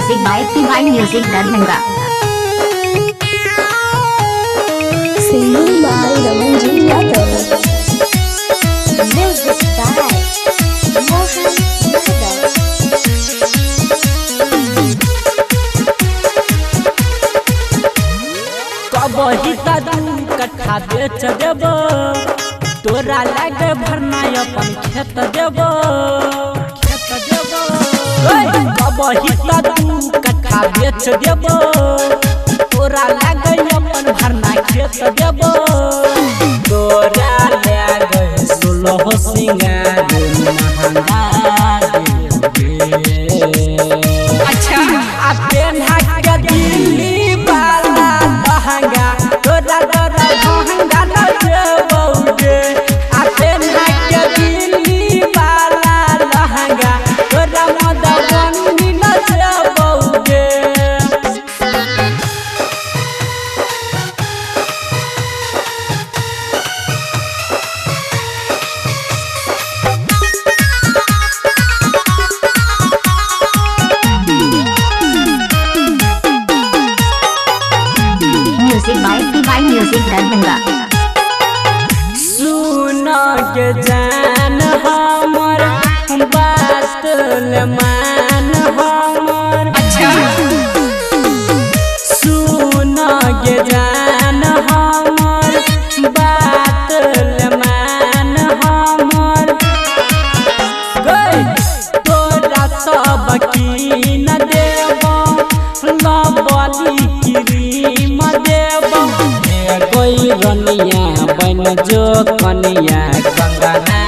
Music by TY music Darbhanga. Singing by Raman ji Yadav. Music by Mohan Yadav. कबही का दू कट्ठा बेच देबो, तोरा लागे भरना अपन खेत देबो। कबही का दू कट्ठा बेच देबो, तोरा लागे अपन भरना खेत देबो। तोरा लागे 16 सिंगार महंगा देबे। अच्छा आ पेन्हा के दिल्ली वाला लहंगा तोरा महंगा न देबोगे। आ पेन्हा के दिल्ली वाला लहंगा तोरा मदवनी न देबोगे। Music by TY music Darbhanga. सुन के जान हमर बात ले मान हमर। अच्छा सुन के जान हमर बात ले मान हमर। गई तोरा सब की न देबो, लबली क्रीम देबो। कोई रनिया बन जो कनिया कंगना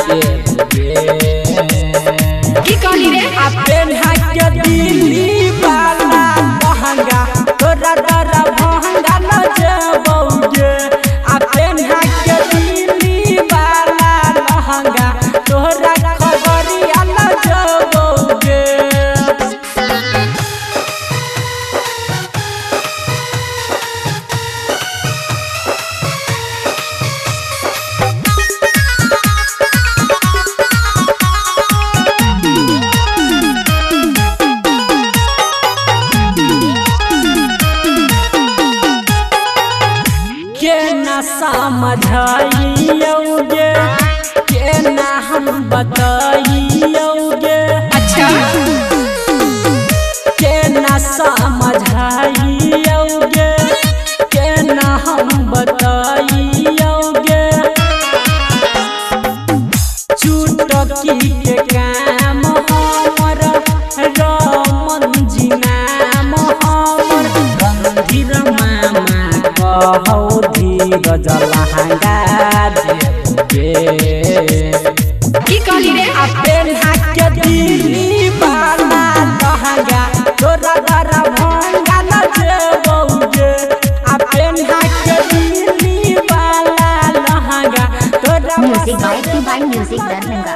देबे। की कहली रे? आ पेन्हा के दिल्ली वाला लहंगा तोरा महंगा न देबोगे। आ पेन्हा के दिल्ली वाला लहंगा तोरा खबरिया न देबोगे। के ना समझाइयोगे, के ना हम बताइयोगे। अच्छा के ना समझाइयोगे, के ना हम बताइयोगे। चुटकी के काम हमर रमन जी नाम हमर। रणधीर मामा कहौ धीरज लहंगा देबे। की कहली रे? आ पेन्हा के दिल्ली वाला लहंगा तोरा महंगा न देबोगे। आ पेन्हा के दिल्ली वाला लहंगा तोरा music by TY music Darbhanga.